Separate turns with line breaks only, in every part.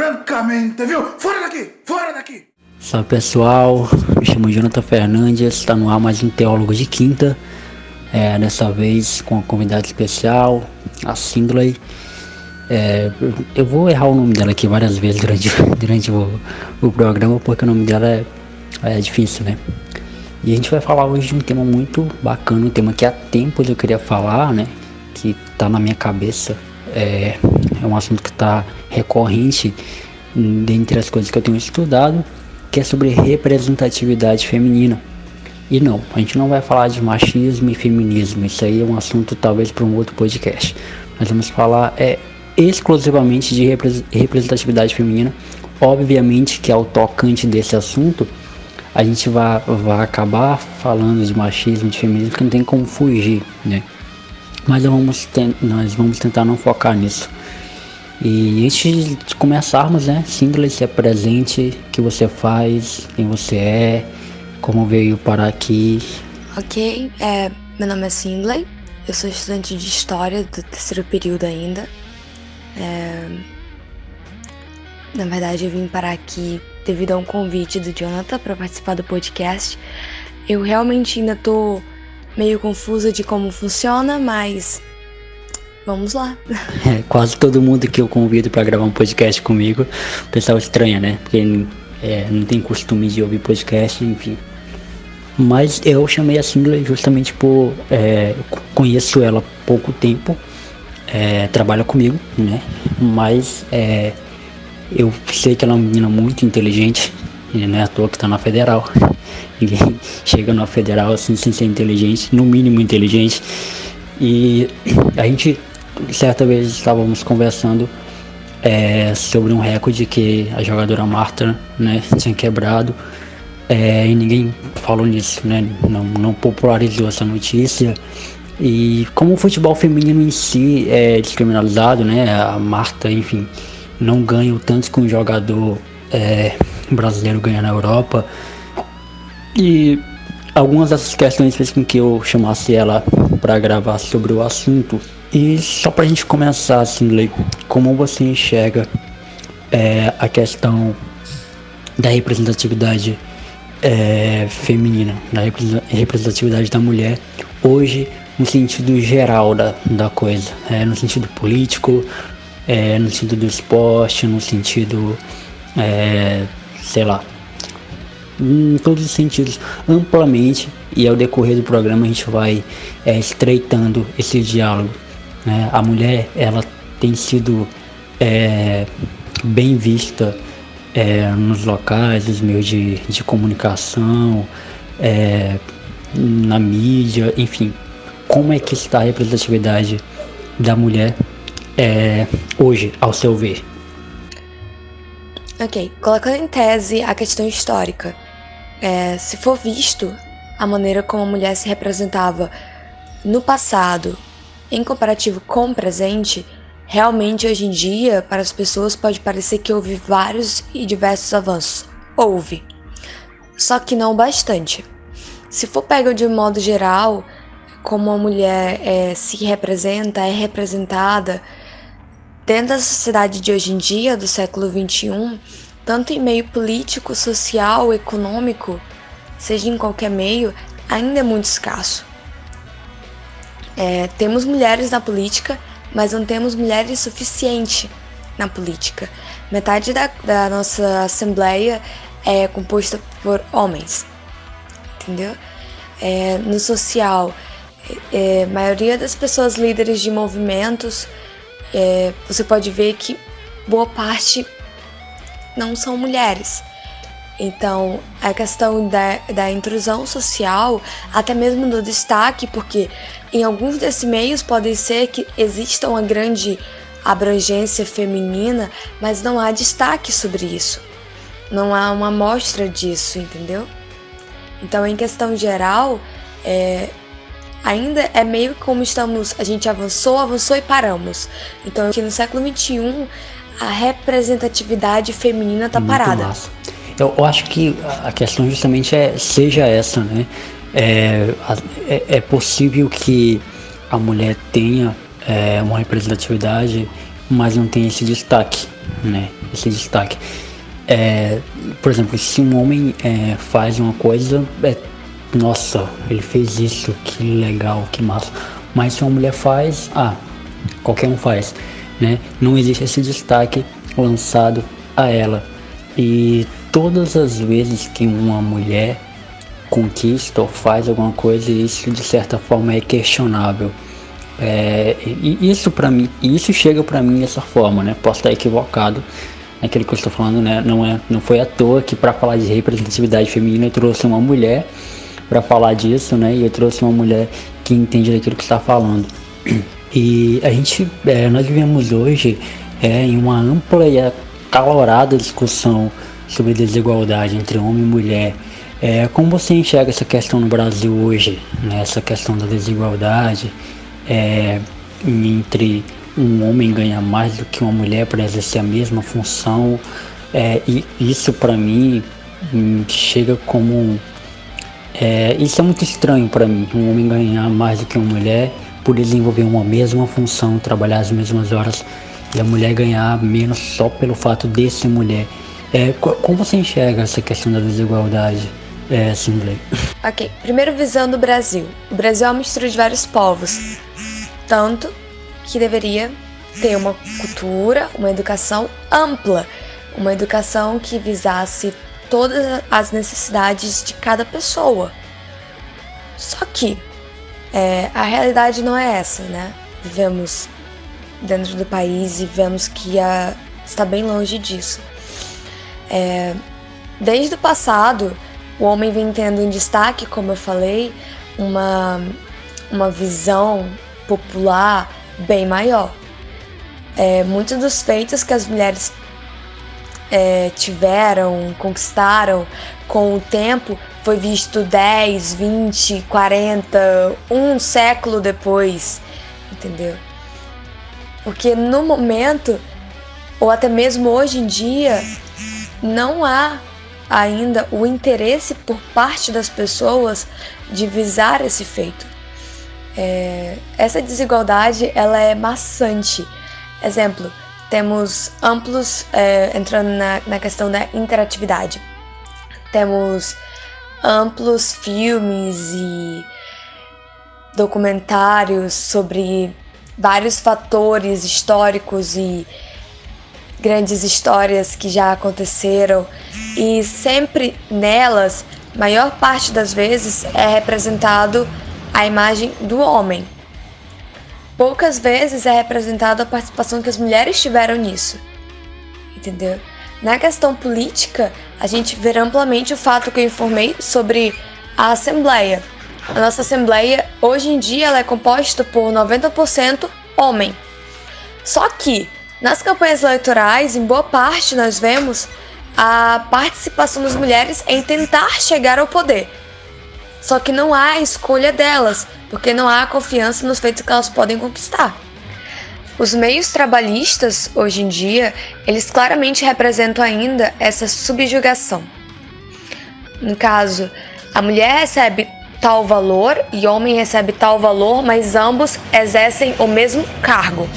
francamente, viu? Fora daqui! Fora daqui!
Salve pessoal, me chamo Jonathan Fernandes, está no ar mais um Teólogo de Quinta, dessa vez com uma convidada especial, a Sindley. Eu vou errar o nome dela aqui várias vezes durante o programa, porque o nome dela é difícil, né? E a gente vai falar hoje de um tema muito bacana, um tema que há tempos eu queria falar, né? Que tá na minha cabeça, é um assunto que tá recorrente dentre as coisas que eu tenho estudado, que é sobre representatividade feminina. E não, a gente não vai falar de machismo e feminismo, isso aí é um assunto talvez para um outro podcast. Nós vamos falar exclusivamente de representatividade feminina. Obviamente que ao tocante desse assunto, a gente vai acabar falando de machismo, de feminismo, porque não tem como fugir, né? Mas nós vamos tentar não focar nisso. E antes de começarmos, né, Sindley, se apresente, o que você faz, quem você é, como veio parar aqui.
Ok, meu nome é Sindley, eu sou estudante de História do terceiro período ainda. Na verdade eu vim parar aqui devido a um convite do Jonathan para participar do podcast. Eu realmente ainda tô meio confusa de como funciona, mas vamos lá.
Quase todo mundo que eu convido para gravar um podcast comigo, o pessoal estranha, né? Porque não tem costume de ouvir podcast, enfim. Mas eu chamei a Sindley justamente por... conheço ela há pouco tempo, trabalha comigo, né? Mas eu sei que ela é uma menina muito inteligente, e não é à toa que tá na Federal. Ninguém chega na Federal assim sem ser inteligente, no mínimo inteligente. E a gente, certa vez, estávamos conversando sobre um recorde que a jogadora Marta, né, tinha quebrado, e ninguém falou nisso, né, não popularizou essa notícia. E como o futebol feminino em si é descriminalizado, né, a Marta, enfim, não ganha o tanto que um jogador brasileiro ganha na Europa. E algumas dessas questões fez com que eu chamasse ela para gravar sobre o assunto. E só pra gente começar, Sindley, como você enxerga a questão da representatividade feminina, da representatividade da mulher hoje no sentido geral da coisa, no sentido político, no sentido do esporte, no sentido, sei lá, em todos os sentidos, amplamente. E ao decorrer do programa a gente vai estreitando esse diálogo, né? A mulher, ela tem sido bem vista nos locais, nos meios de comunicação, na mídia, enfim. Como é que está a representatividade da mulher hoje, ao seu ver?
Ok, colocando em tese a questão histórica, se for visto a maneira como a mulher se representava no passado em comparativo com o presente, realmente hoje em dia para as pessoas pode parecer que houve vários e diversos avanços. Houve, só que não bastante. Se for pego de um modo geral, como a mulher se representa, é representada dentro da sociedade de hoje em dia, do século XXI, tanto em meio político, social, econômico, seja em qualquer meio, ainda é muito escasso. Temos mulheres na política, mas não temos mulheres suficiente na política. Metade da nossa assembleia é composta por homens, entendeu? No social, a maioria das pessoas líderes de movimentos, você pode ver que boa parte não são mulheres. Então, a questão da intrusão social, até mesmo do destaque, porque em alguns desses meios pode ser que exista uma grande abrangência feminina, mas não há destaque sobre isso. Não há uma amostra disso, entendeu? Então, em questão geral, ainda é meio como a gente avançou e paramos. Então, aqui no século XXI, a representatividade feminina tá parada.
Massa. Eu acho que a questão justamente seja essa, né? É possível que a mulher tenha uma representatividade mas não tem esse destaque, né? Esse destaque. Por exemplo, se um homem faz uma coisa, nossa, ele fez isso, que legal, que massa. Mas se uma mulher faz, qualquer um faz, né? Não existe esse destaque lançado a ela. E todas as vezes que uma mulher conquista ou faz alguma coisa, isso de certa forma é questionável. E isso para mim, isso chega para mim dessa forma, né? Posso estar equivocado naquilo que eu estou falando, né? Não foi à toa que para falar de representatividade feminina eu trouxe uma mulher para falar disso, né? E eu trouxe uma mulher que entende daquilo que está falando. E nós vivemos hoje em uma ampla e acalorada discussão sobre desigualdade entre homem e mulher. Como você enxerga essa questão no Brasil hoje, né? Essa questão da desigualdade entre um homem ganhar mais do que uma mulher para exercer a mesma função, e isso para mim chega como isso é muito estranho para mim, um homem ganhar mais do que uma mulher por desenvolver uma mesma função, trabalhar as mesmas horas, e a mulher ganhar menos só pelo fato de ser mulher. Como você enxerga essa questão da desigualdade, Simbley?
Ok, primeiro visão do Brasil. O Brasil é uma mistura de vários povos, tanto que deveria ter uma cultura, uma educação ampla, uma educação que visasse todas as necessidades de cada pessoa. Só que a realidade não é essa, né? Vivemos dentro do país e vemos que está bem longe disso. Desde o passado, o homem vem tendo em destaque, como eu falei, uma visão popular bem maior. Muitos dos feitos que as mulheres tiveram, conquistaram com o tempo, foi visto 10, 20, 40, um século depois, entendeu? Porque no momento, ou até mesmo hoje em dia, não há ainda o interesse por parte das pessoas de visar esse feito. Essa desigualdade, ela é maçante. Exemplo, temos amplos, entrando na questão da interatividade, temos amplos filmes e documentários sobre vários fatores históricos e grandes histórias que já aconteceram, e sempre nelas, maior parte das vezes, é representado a imagem do homem. Poucas vezes é representada a participação que as mulheres tiveram nisso, entendeu? Na questão política, a gente vê amplamente o fato que eu informei sobre a Assembleia. A nossa Assembleia, hoje em dia, ela é composta por 90% homem. Só que, nas campanhas eleitorais, em boa parte, nós vemos a participação das mulheres em tentar chegar ao poder. Só que não há escolha delas, porque não há confiança nos feitos que elas podem conquistar. Os meios trabalhistas, hoje em dia, eles claramente representam ainda essa subjugação. No caso, a mulher recebe tal valor e o homem recebe tal valor, mas ambos exercem o mesmo cargo.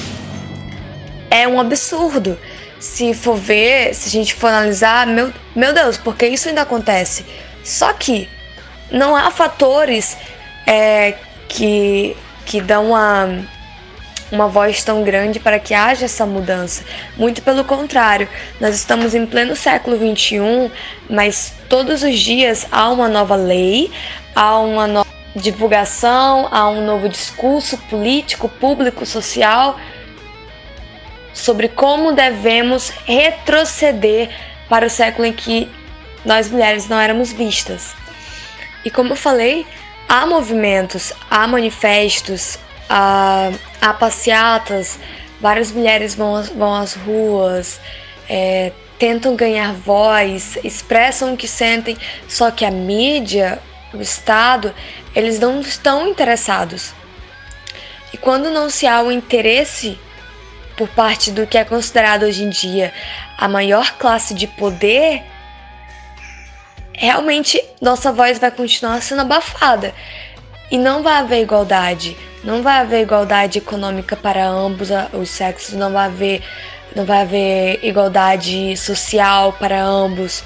É um absurdo. Se for ver, se a gente for analisar, meu Deus, por que isso ainda acontece? Só que não há fatores que dão uma voz tão grande para que haja essa mudança. Muito pelo contrário, nós estamos em pleno século XXI, mas todos os dias há uma nova lei, há uma nova divulgação, há um novo discurso político, público, social sobre como devemos retroceder para o século em que nós mulheres não éramos vistas. E como eu falei, há movimentos, há manifestos, há passeatas, várias mulheres vão às ruas, tentam ganhar voz, expressam o que sentem, só que a mídia, o Estado, eles não estão interessados. E quando não se há o interesse por parte do que é considerado hoje em dia a maior classe de poder, realmente nossa voz vai continuar sendo abafada e não vai haver igualdade. Não vai haver igualdade econômica para ambos os sexos, não vai haver igualdade social para ambos.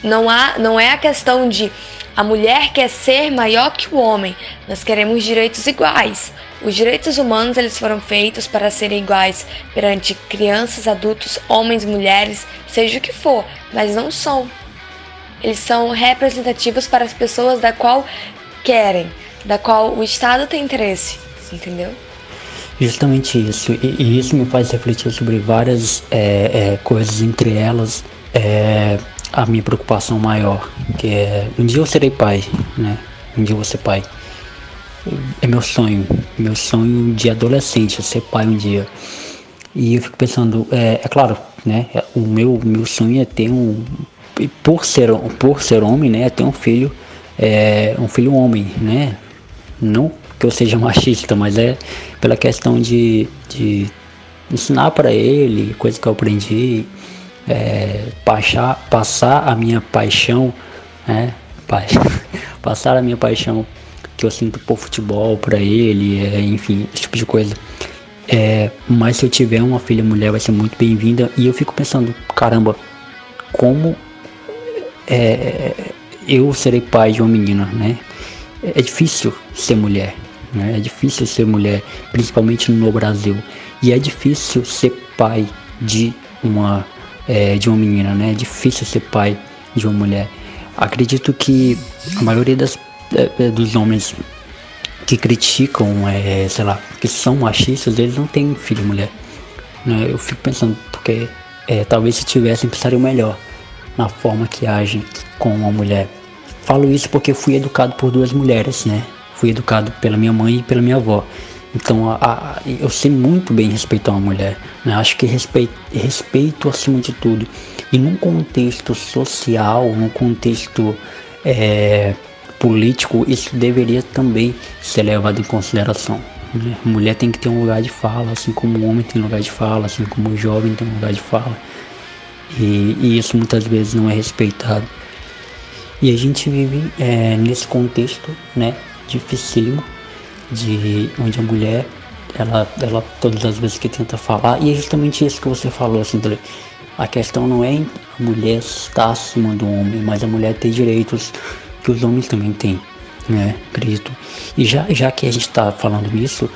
Não é a questão de a mulher quer ser maior que o homem. Nós queremos direitos iguais. Os direitos humanos eles foram feitos para serem iguais perante crianças, adultos, homens, mulheres, seja o que for, mas não são. Eles são representativos para as pessoas da qual querem, da qual o Estado tem interesse, entendeu?
Justamente isso, e isso me faz refletir sobre várias coisas, entre elas a minha preocupação maior, que é um dia eu serei pai, né? Um dia eu vou ser pai. É meu sonho de adolescente, ser pai um dia. E eu fico pensando, é claro, né? O meu sonho é ter por ser homem, né? Ter um filho homem, né? Não que eu seja machista, mas é pela questão de ensinar para ele coisas que eu aprendi, passar a minha paixão, né? Passar a minha paixão que eu sinto por futebol para ele, enfim, esse tipo de coisa. Mas se eu tiver uma filha mulher vai ser muito bem-vinda. E eu fico pensando, caramba, como eu serei pai de uma menina, né? É difícil ser mulher, né? É difícil ser mulher, principalmente no Brasil. E é difícil ser pai de uma menina, né? É difícil ser pai de uma mulher. Acredito que a maioria dos homens que criticam, que são machistas, eles não têm filho mulher, né? Eu fico pensando, porque talvez se tivessem, pensariam melhor na forma que agem com uma mulher. Falo isso porque fui educado por duas mulheres, né? Fui educado pela minha mãe e pela minha avó. Então eu sei muito bem respeitar uma mulher, né? Acho que respeito acima de tudo. E num contexto social, num contexto político, isso deveria também ser levado em consideração, né? A mulher tem que ter um lugar de fala, assim como o homem tem lugar de fala, assim como o jovem tem um lugar de fala. E isso muitas vezes não é respeitado. E a gente vive nesse contexto, né, dificílimo, onde a mulher, ela todas as vezes que tenta falar, e é justamente isso que você falou, assim, a questão não é a mulher estar acima do homem, mas a mulher ter direitos que os homens também têm, né, acredito. E já que a gente está falando nisso,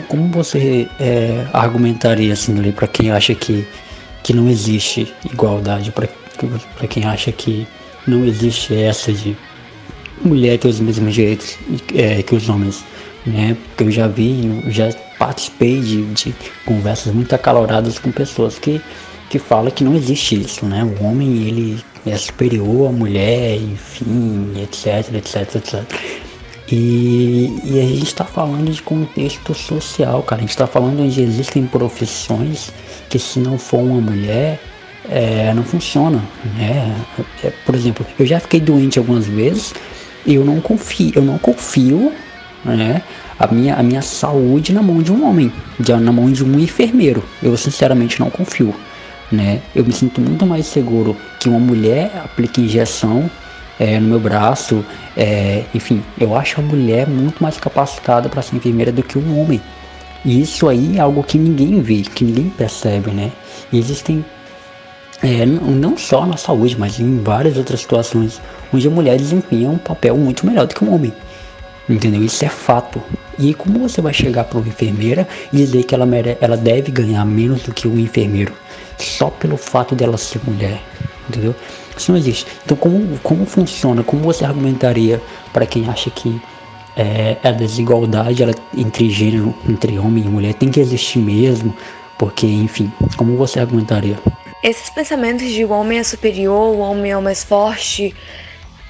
como você argumentaria, assim, para quem acha que não existe igualdade, para quem acha que não existe essa de mulher ter os mesmos direitos que os homens, né? Porque eu já participei de conversas muito acaloradas com pessoas que falam que não existe isso, né? O homem, ele é superior à mulher, enfim, etc. E a gente está falando de contexto social, cara. A gente está falando onde existem profissões que, se não for uma mulher, não funciona, né? Por exemplo, eu já fiquei doente algumas vezes e eu não confio, né, a minha saúde na mão de um homem, na mão de um enfermeiro. Eu sinceramente não confio, né? Eu me sinto muito mais seguro que uma mulher aplique injeção no meu braço, enfim, eu acho a mulher muito mais capacitada para ser enfermeira do que um homem. E isso aí é algo que ninguém vê, que ninguém percebe, né? E existem não só na saúde, mas em várias outras situações onde a mulher desempenha um papel muito melhor do que um homem, entendeu? Isso é fato. E como você vai chegar para uma enfermeira e dizer que ela deve ganhar menos do que um enfermeiro só pelo fato dela ser mulher, entendeu? Isso não existe. Então como funciona, como você argumentaria para quem acha que a desigualdade entre gênero, entre homem e mulher, tem que existir mesmo? Porque, enfim, como você argumentaria?
Esses pensamentos de o homem é superior, o homem é o mais forte,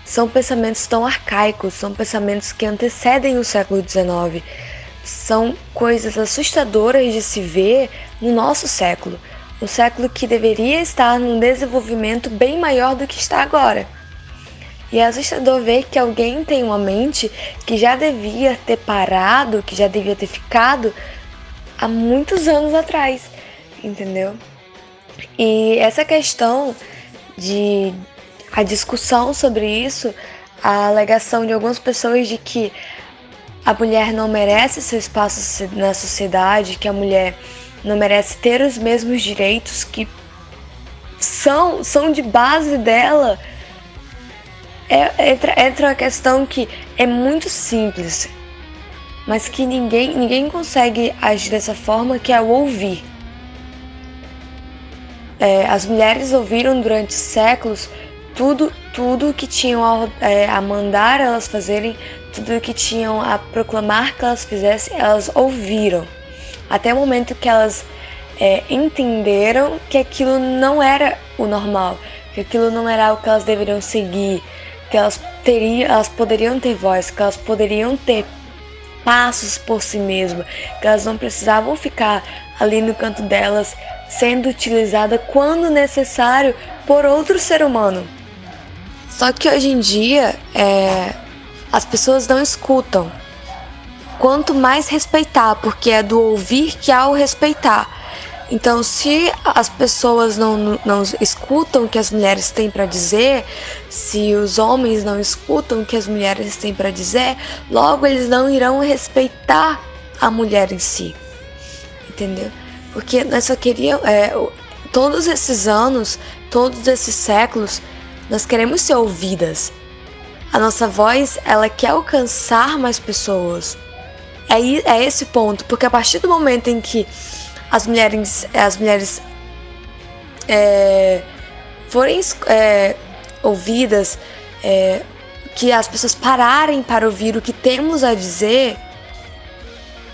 são pensamentos tão arcaicos, são pensamentos que antecedem o século XIX. São coisas assustadoras de se ver no nosso século. Um século que deveria estar num desenvolvimento bem maior do que está agora. E é assustador ver que alguém tem uma mente que já devia ter parado, que já devia ter ficado há muitos anos atrás, entendeu? E essa questão a discussão sobre isso, a alegação de algumas pessoas de que a mulher não merece seu espaço na sociedade, que a mulher não merece ter os mesmos direitos que são de base dela. Entra uma questão que é muito simples, mas que ninguém consegue agir dessa forma, que é o ouvir. As mulheres ouviram durante séculos tudo que tinham a mandar elas fazerem, tudo que tinham a proclamar que elas fizessem, elas ouviram. Até o momento que elas entenderam que aquilo não era o normal, que aquilo não era o que elas deveriam seguir, que elas poderiam ter voz, que elas poderiam ter passos por si mesmas, que elas não precisavam ficar ali no canto delas, sendo utilizada quando necessário por outro ser humano. Só que hoje em dia as pessoas não escutam. Quanto mais respeitar, porque é do ouvir que há o respeitar. Então, se as pessoas não escutam o que as mulheres têm para dizer, se os homens não escutam o que as mulheres têm para dizer, logo eles não irão respeitar a mulher em si. Entendeu? Porque nós só queríamos, todos esses anos, todos esses séculos, nós queremos ser ouvidas. A nossa voz, ela quer alcançar mais pessoas. É esse ponto, porque a partir do momento em que as mulheres forem ouvidas, que as pessoas pararem para ouvir o que temos a dizer,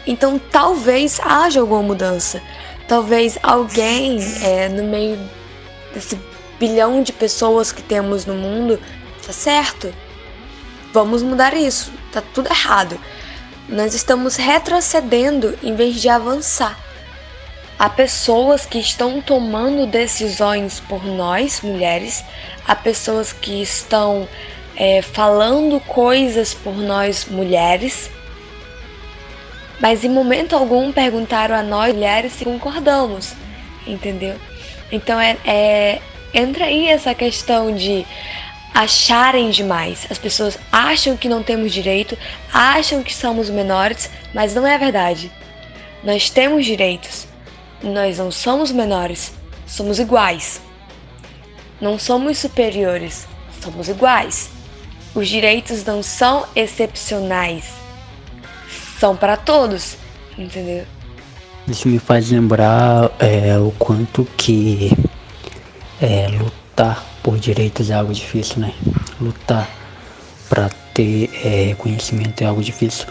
então talvez haja alguma mudança. Talvez alguém no meio desse bilhão de pessoas que temos no mundo, tá certo? Vamos mudar isso, tá tudo errado. Nós estamos retrocedendo em vez de avançar. Há pessoas que estão tomando decisões por nós, mulheres. Há pessoas que estão falando coisas por nós, mulheres. Mas em momento algum perguntaram a nós, mulheres, se concordamos. Entendeu? Então entra aí essa questão de acharem demais. As pessoas acham que não temos direito, acham que somos menores, mas não é verdade. Nós temos direitos. Nós não somos menores, somos iguais. Não somos superiores, somos iguais. Os direitos não são excepcionais, são para todos, entendeu?
Isso me faz lembrar o quanto que lutar por direitos é algo difícil, né? Lutar para ter conhecimento é algo difícil.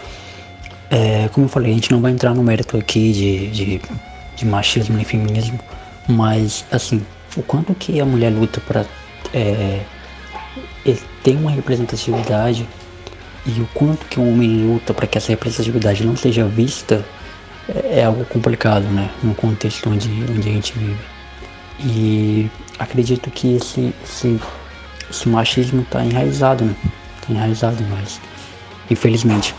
Como eu falei, a gente não vai entrar no mérito aqui de machismo e feminismo, mas assim, o quanto que a mulher luta para ter uma representatividade e o quanto que o homem luta para que essa representatividade não seja vista é algo complicado, né? No contexto onde a gente vive. E acredito que esse machismo está enraizado, né? Está enraizado em nós, infelizmente.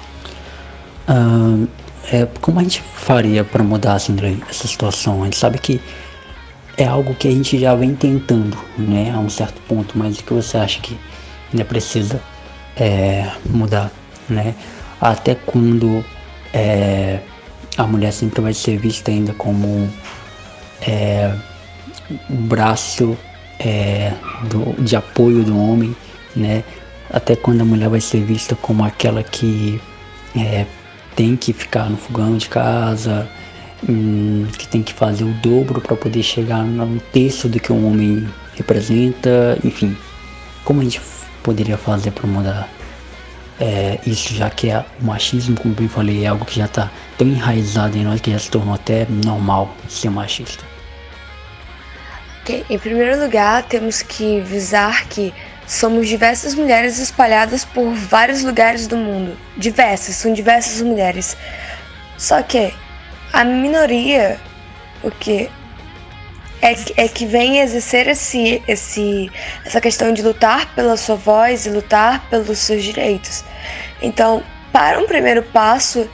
Como a gente faria para mudar assim, essa situação? A gente sabe que é algo que a gente já vem tentando, né, a um certo ponto, mas o que você acha que ainda precisa mudar, né? Até quando a mulher sempre vai ser vista ainda como um braço de apoio do homem, né? Até quando a mulher vai ser vista como aquela que tem que ficar no fogão de casa, que tem que fazer o dobro para poder chegar no terço do que um homem representa, enfim. Como a gente poderia fazer para mudar isso, já que o machismo, como eu falei, é algo que já está tão enraizado em nós que já se tornou até normal ser machista?
Ok, em primeiro lugar, temos que visar que somos diversas mulheres espalhadas por vários lugares do mundo. São diversas mulheres. Só que a minoria, é que vem exercer essa questão de lutar pela sua voz e lutar pelos seus direitos. Então, para um primeiro passo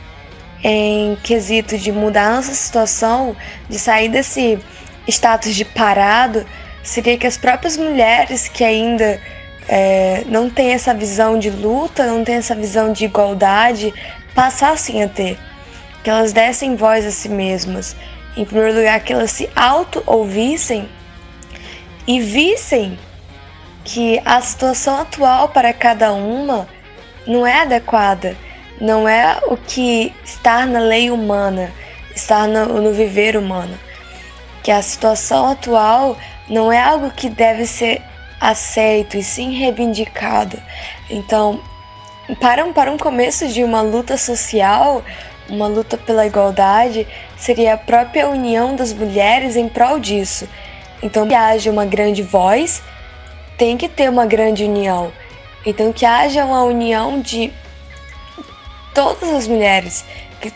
em quesito de mudar nossa situação, de sair desse status de parado, seria que as próprias mulheres que ainda não têm essa visão de luta, não têm essa visão de igualdade, passassem a ter, que elas dessem voz a si mesmas. Em primeiro lugar, que elas se auto-ouvissem e vissem que a situação atual para cada uma não é adequada, não é o que está na lei humana, está no viver humano. Que a situação atual não é algo que deve ser aceito e sim reivindicado. Então, para um começo de uma luta social, uma luta pela igualdade, seria a própria união das mulheres em prol disso. Então, que haja uma grande voz, tem que ter uma grande união. Então, que haja uma união de todas as mulheres, que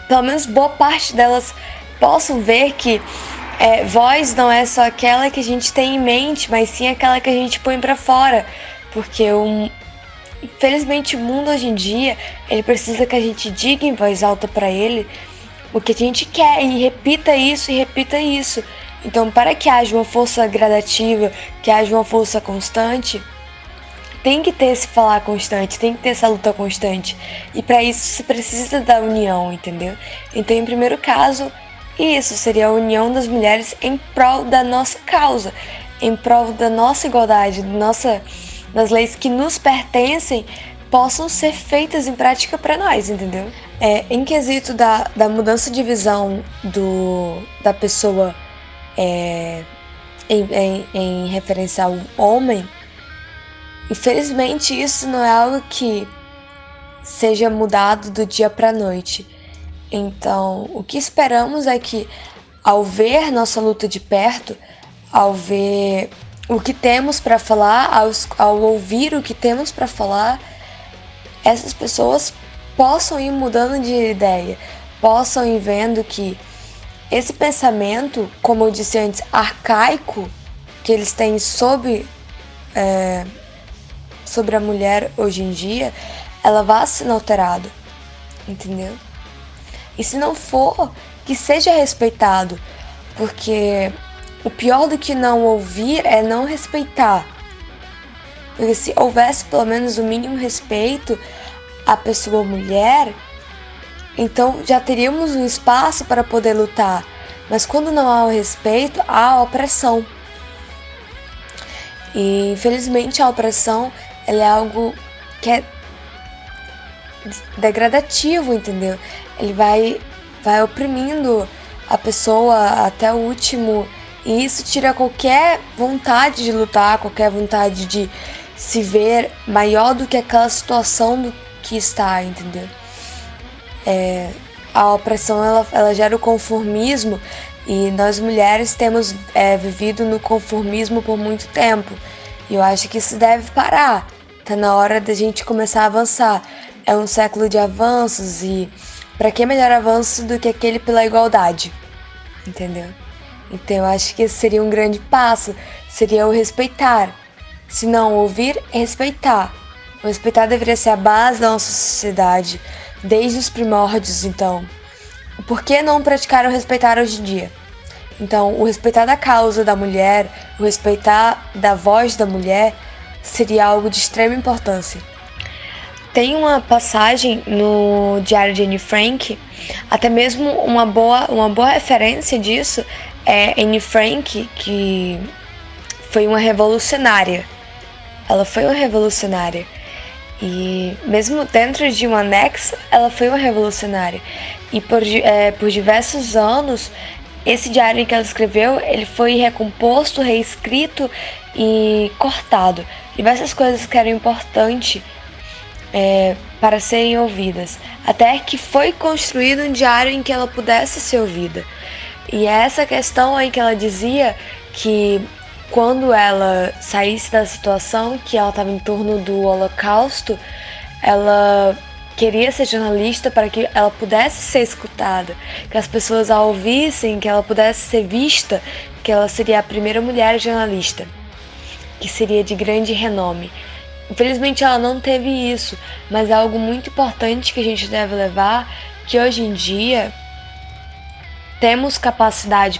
pelo menos boa parte delas possam ver que voz não é só aquela que a gente tem em mente, mas sim aquela que a gente põe pra fora. Porque, infelizmente, o mundo hoje em dia, ele precisa que a gente diga em voz alta pra ele o que a gente quer e repita isso e repita isso. Então, para que haja uma força gradativa, que haja uma força constante, tem que ter esse falar constante, tem que ter essa luta constante. E para isso se precisa da união, entendeu? Então, em primeiro caso, isso seria a união das mulheres em prol da nossa causa, em prol da nossa igualdade, das leis que nos pertencem, possam ser feitas em prática para nós, entendeu? Em quesito da mudança de visão da pessoa em referência ao homem, infelizmente isso não é algo que seja mudado do dia para a noite. Então, o que esperamos é que, ao ver nossa luta de perto, ao ver o que temos para falar, ao ouvir o que temos para falar, essas pessoas possam ir mudando de ideia, possam ir vendo que esse pensamento, como eu disse antes, arcaico, que eles têm sobre a mulher hoje em dia, ela vai sendo alterada, entendeu? E se não for, que seja respeitado, porque o pior do que não ouvir é não respeitar. Porque se houvesse pelo menos o mínimo respeito à pessoa mulher, então já teríamos um espaço para poder lutar. Mas quando não há o respeito, há a opressão. E infelizmente a opressão, ela é algo que é degradativo, entendeu? Ele vai oprimindo a pessoa até o último, e isso tira qualquer vontade de lutar, qualquer vontade de se ver maior do que aquela situação do que está, entendeu? A opressão, ela gera o conformismo, e nós mulheres temos vivido no conformismo por muito tempo, e eu acho que isso deve parar. Tá na hora da gente começar a avançar. É um século de avanços, e para que melhor avanço do que aquele pela igualdade, entendeu? Então eu acho que esse seria um grande passo, seria o respeitar. Se não ouvir, respeitar. O respeitar deveria ser a base da nossa sociedade, desde os primórdios. Então, por que não praticar o respeitar hoje em dia? Então, o respeitar da causa da mulher, o respeitar da voz da mulher, seria algo de extrema importância. Tem uma passagem no Diário de Anne Frank, até mesmo uma boa referência disso é Anne Frank, que foi uma revolucionária. Ela foi uma revolucionária. E mesmo dentro de um anexo, ela foi uma revolucionária. E por diversos anos, esse diário em que ela escreveu, ele foi recomposto, reescrito e cortado. Diversas coisas que eram importantes para serem ouvidas. Até que foi construído um diário em que ela pudesse ser ouvida. E é essa questão aí que ela dizia que quando ela saísse da situação, que ela estava em torno do Holocausto, ela queria ser jornalista para que ela pudesse ser escutada, que as pessoas a ouvissem, que ela pudesse ser vista, que ela seria a primeira mulher jornalista, que seria de grande renome. Infelizmente ela não teve isso, mas é algo muito importante que a gente deve levar, que hoje em dia temos capacidade,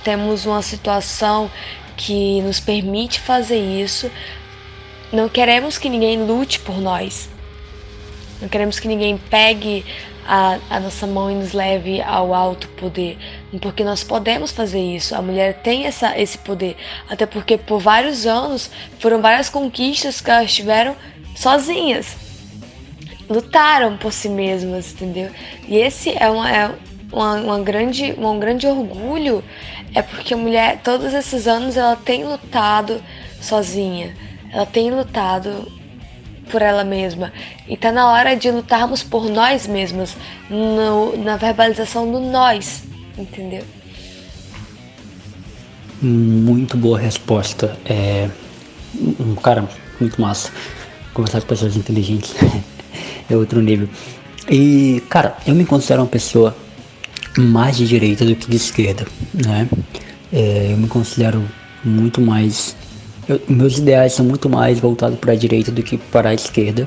temos uma situação que nos permite fazer isso. Não queremos que ninguém lute por nós. Não queremos que ninguém pegue a nossa mão e nos leve ao alto poder, porque nós podemos fazer isso. A mulher tem esse poder, até porque por vários anos foram várias conquistas que elas tiveram sozinhas, lutaram por si mesmas, entendeu? E esse é um grande orgulho, é porque a mulher, todos esses anos, ela tem lutado sozinha, ela tem lutado por ela mesma, e tá na hora de lutarmos por nós mesmas, na verbalização do nós, entendeu?
Muito boa resposta. Cara, muito massa. Conversar com pessoas inteligentes é outro nível. E, cara, eu me considero uma pessoa mais de direita do que de esquerda, né? Eu me considero muito mais... meus ideais são muito mais voltados para a direita do que para a esquerda,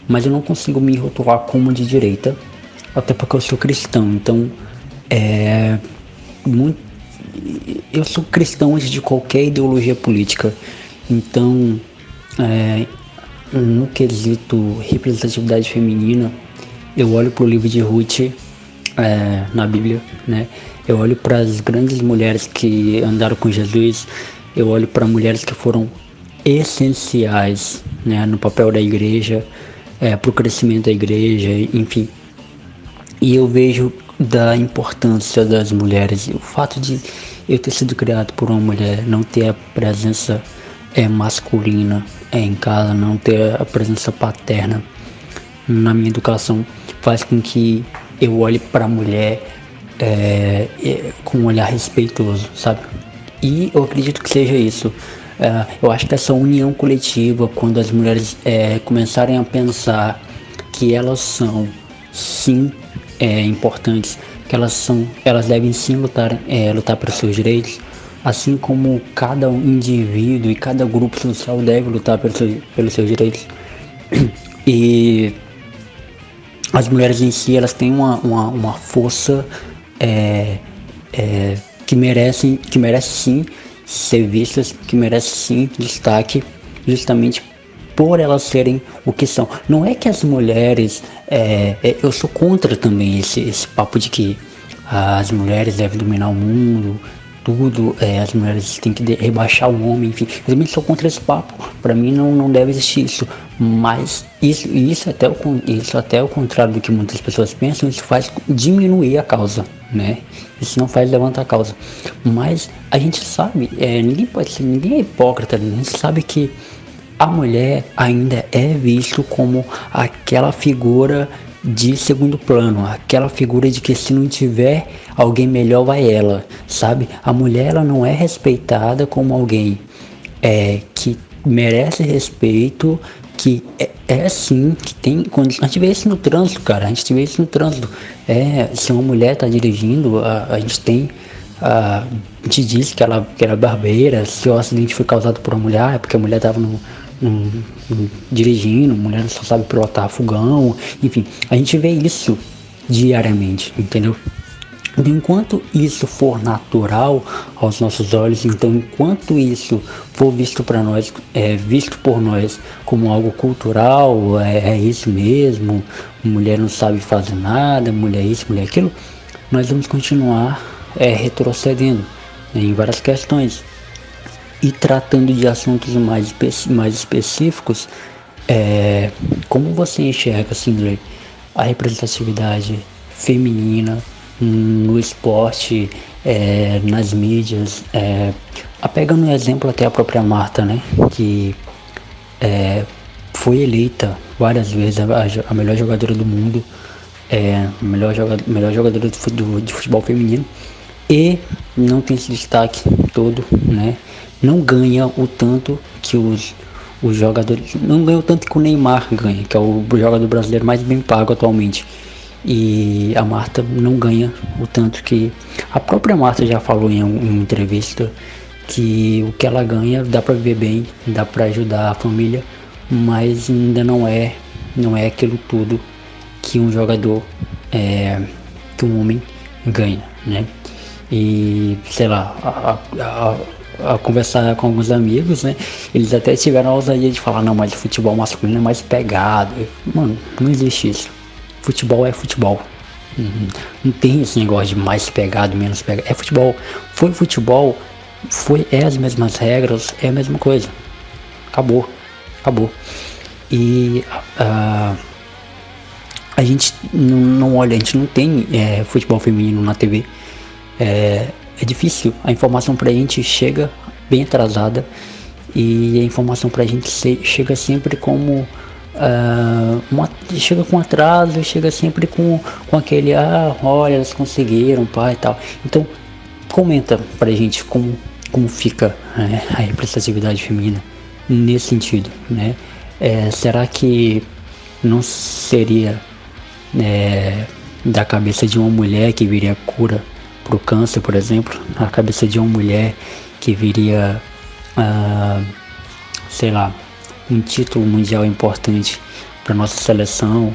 mas eu não consigo me rotular como de direita, até porque eu sou cristão. Então, eu sou cristão antes de qualquer ideologia política. Então, no quesito representatividade feminina, eu olho para o livro de Ruth na Bíblia, né? Eu olho para as grandes mulheres que andaram com Jesus. Eu olho para mulheres que foram essenciais, né, no papel da igreja, para o crescimento da igreja, enfim. E eu vejo da importância das mulheres. O fato de eu ter sido criado por uma mulher, não ter a presença masculina em casa, não ter a presença paterna na minha educação, faz com que eu olhe para a mulher com um olhar respeitoso, sabe? E eu acredito que seja isso. Eu acho que essa união coletiva, quando as mulheres começarem a pensar que elas são sim importantes, que elas devem sim lutar pelos seus direitos, assim como cada indivíduo e cada grupo social deve lutar pelos seus direitos. E as mulheres em si, elas têm uma força que merece sim ser vistas, que merece sim destaque, justamente por elas serem o que são. Não é que as mulheres, eu sou contra também esse papo de que as mulheres devem dominar o mundo, tudo, as mulheres têm que rebaixar o homem, enfim. Eu também sou contra esse papo. Para mim não deve existir isso. Mas isso até o contrário do que muitas pessoas pensam, isso faz diminuir a causa, né? Isso não faz levantar a causa. Mas a gente sabe, ninguém é hipócrita, né? A gente sabe que a mulher ainda é visto como aquela figura de segundo plano, aquela figura de que se não tiver alguém melhor vai ela, sabe? A mulher, ela não é respeitada como alguém que merece respeito, que sim, que tem condições. A gente vê isso no trânsito, cara, se uma mulher tá dirigindo, a gente diz que ela era barbeira. Se o acidente foi causado por uma mulher, é porque a mulher tava dirigindo, mulher só sabe pilotar fogão, enfim, a gente vê isso diariamente, entendeu? Então, enquanto isso for natural aos nossos olhos, então enquanto isso for visto por nós como algo cultural, é isso mesmo, mulher não sabe fazer nada, mulher isso, mulher aquilo, nós vamos continuar retrocedendo, né, em várias questões. E tratando de assuntos mais específicos, como você enxerga, Sindley, a representatividade feminina no esporte, nas mídias, pegando um exemplo até a própria Marta, né, que foi eleita várias vezes a melhor jogadora do mundo, melhor jogadora de futebol feminino, e não tem esse destaque todo, né? Não ganha o tanto que os jogadores, não ganha o tanto que o Neymar ganha, que é o jogador brasileiro mais bem pago atualmente. E a Marta não ganha o tanto que a própria Marta já falou em uma entrevista, que o que ela ganha dá para viver bem, dá para ajudar a família, mas ainda não é aquilo tudo que um jogador, que um homem ganha, né? E sei lá, a conversar com alguns amigos, né? Eles até tiveram a ousadia de falar, não, mas o futebol masculino é mais pegado. Mano, não existe isso. Futebol é futebol. Não tem esse negócio de mais pegado, menos pegado. É futebol. Foi futebol, é as mesmas regras, é a mesma coisa. Acabou. E a gente não olha, a gente não tem futebol feminino na TV. É difícil, a informação pra gente chega bem atrasada e a informação pra gente chega sempre como chega com atraso, chega sempre com aquele olha, elas conseguiram, pai e tal. Então comenta pra gente como fica a representatividade feminina nesse sentido, né? Será que não seria da cabeça de uma mulher que viria cura pro câncer, por exemplo, a cabeça de uma mulher que viria, sei lá, um título mundial importante para nossa seleção,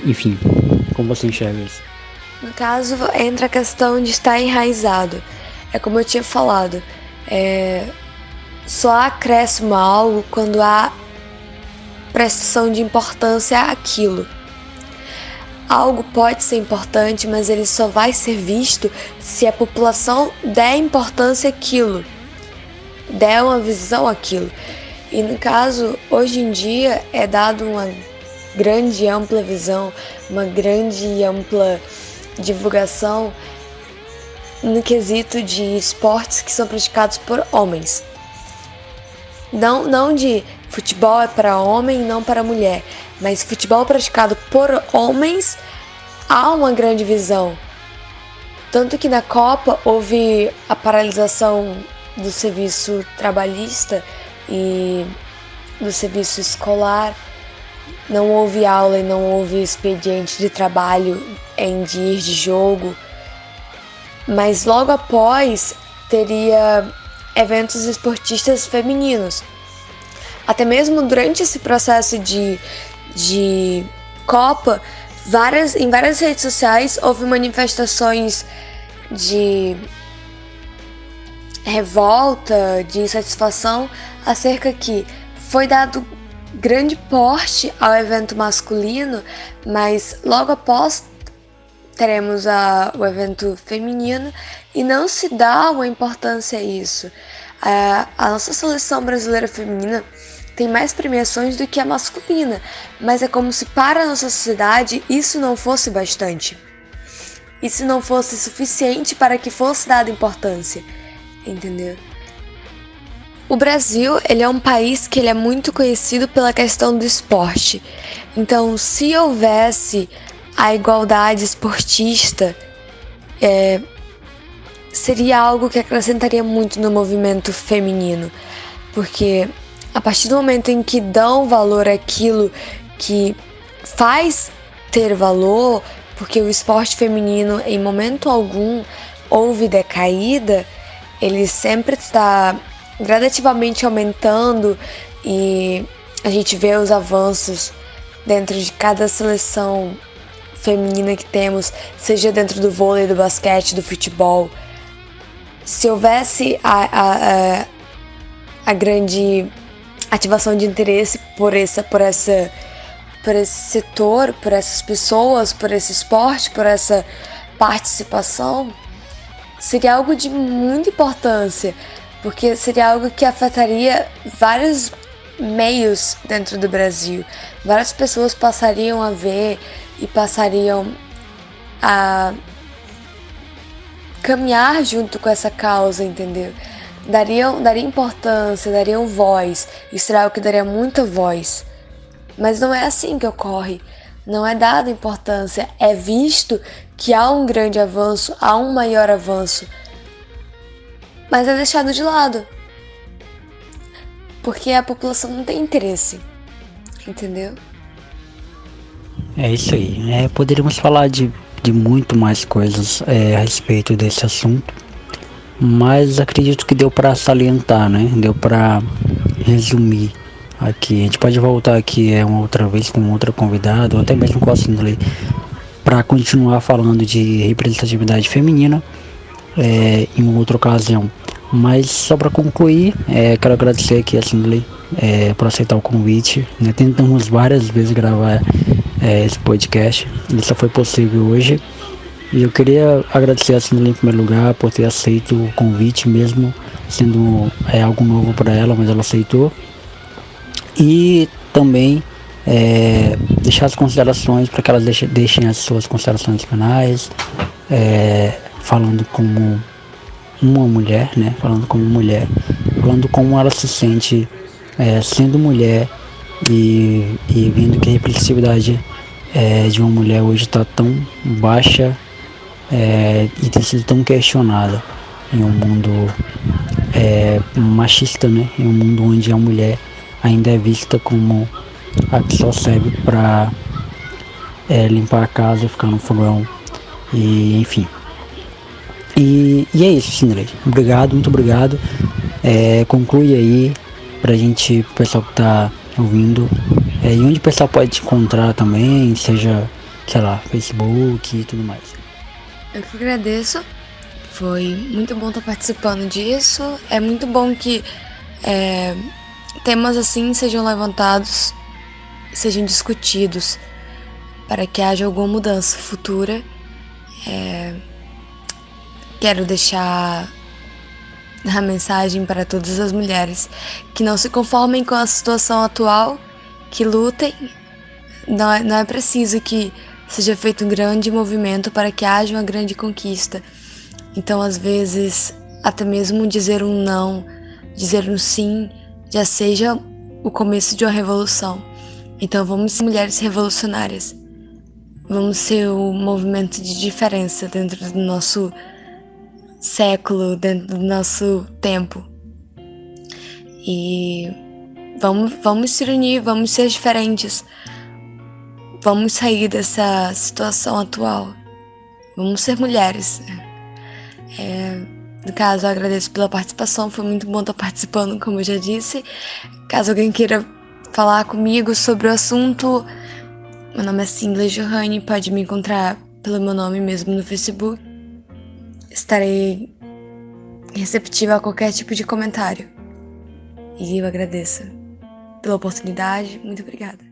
enfim, como você enxerga isso?
No caso, entra a questão de estar enraizado. É como eu tinha falado, só acresce algo quando há prestação de importância àquilo. Algo pode ser importante, mas ele só vai ser visto se a população der importância àquilo, der uma visão àquilo. E no caso, hoje em dia é dado uma grande e ampla visão, uma grande e ampla divulgação no quesito de esportes que são praticados por homens. Não de futebol é para homem e não para mulher, mas futebol praticado por homens há uma grande visão. Tanto que na Copa houve a paralisação do serviço trabalhista e do serviço escolar. Não houve aula e não houve expediente de trabalho em dias de jogo. Mas logo após teria eventos esportistas femininos. Até mesmo durante esse processo de Copa, em várias redes sociais houve manifestações de revolta, de insatisfação acerca que foi dado grande porte ao evento masculino, mas logo após teremos o evento feminino e não se dá uma importância a isso. A nossa seleção brasileira feminina tem mais premiações do que a masculina, mas é como se para a nossa sociedade isso não fosse bastante. Isso não fosse suficiente para que fosse dada importância, entendeu? O Brasil, ele é um país que ele é muito conhecido pela questão do esporte. Então, se houvesse a igualdade esportista, seria algo que acrescentaria muito no movimento feminino, porque a partir do momento em que dão valor àquilo que faz ter valor, porque o esporte feminino em momento algum houve decaída, ele sempre está gradativamente aumentando e a gente vê os avanços dentro de cada seleção feminina que temos, seja dentro do vôlei, do basquete, do futebol. Se houvesse a grande ativação de interesse por esse setor, por essas pessoas, por esse esporte, por essa participação, seria algo de muita importância, porque seria algo que afetaria vários meios dentro do Brasil. Várias pessoas passariam a ver e passariam a caminhar junto com essa causa, entendeu? Daria importância, dariam voz, isso é algo que daria muita voz. Mas não é assim que ocorre, não é dada importância, é visto que há um grande avanço, há um maior avanço, mas é deixado de lado, porque a população não tem interesse, entendeu?
É isso aí, poderíamos falar de muito mais coisas a respeito desse assunto, mas acredito que deu para salientar, né? Deu para resumir aqui. A gente pode voltar aqui uma outra vez com outra convidada, ou até mesmo com a Cindy, para continuar falando de representatividade feminina em uma outra ocasião. Mas só para concluir, quero agradecer aqui a Cindy por aceitar o convite, né? Tentamos várias vezes gravar esse podcast, e só foi possível hoje. E eu queria agradecer a Cindy em primeiro lugar por ter aceito o convite, mesmo sendo algo novo para ela, mas ela aceitou. E também deixar as considerações para que elas deixem as suas considerações finais, falando como uma mulher, né? Falando como ela se sente sendo mulher e vendo que a representatividade de uma mulher hoje está tão baixa e tem sido tão questionada em um mundo machista, né? Em um mundo onde a mulher ainda é vista como a que só serve para limpar a casa, ficar no fogão e enfim. E é isso, Cindy. Obrigado, muito obrigado. Conclui aí pra gente, o pessoal que tá ouvindo, e onde o pessoal pode te encontrar também, seja, sei lá, Facebook e tudo mais.
Eu que agradeço. Foi muito bom estar participando disso. É muito bom que temas assim sejam levantados, sejam discutidos, para que haja alguma mudança futura. Quero deixar a mensagem para todas as mulheres que não se conformem com a situação atual, que lutem. Não é preciso que seja feito um grande movimento para que haja uma grande conquista. Então, às vezes, até mesmo dizer um não, dizer um sim, já seja o começo de uma revolução. Então, vamos ser mulheres revolucionárias. Vamos ser o movimento de diferença dentro do nosso século, dentro do nosso tempo. E vamos se unir, vamos ser diferentes. Vamos sair dessa situação atual. Vamos ser mulheres. No caso, eu agradeço pela participação. Foi muito bom estar participando, como eu já disse. Caso alguém queira falar comigo sobre o assunto, meu nome é Cindy Johanne. Pode me encontrar pelo meu nome mesmo no Facebook. Estarei receptiva a qualquer tipo de comentário. E eu agradeço pela oportunidade. Muito obrigada.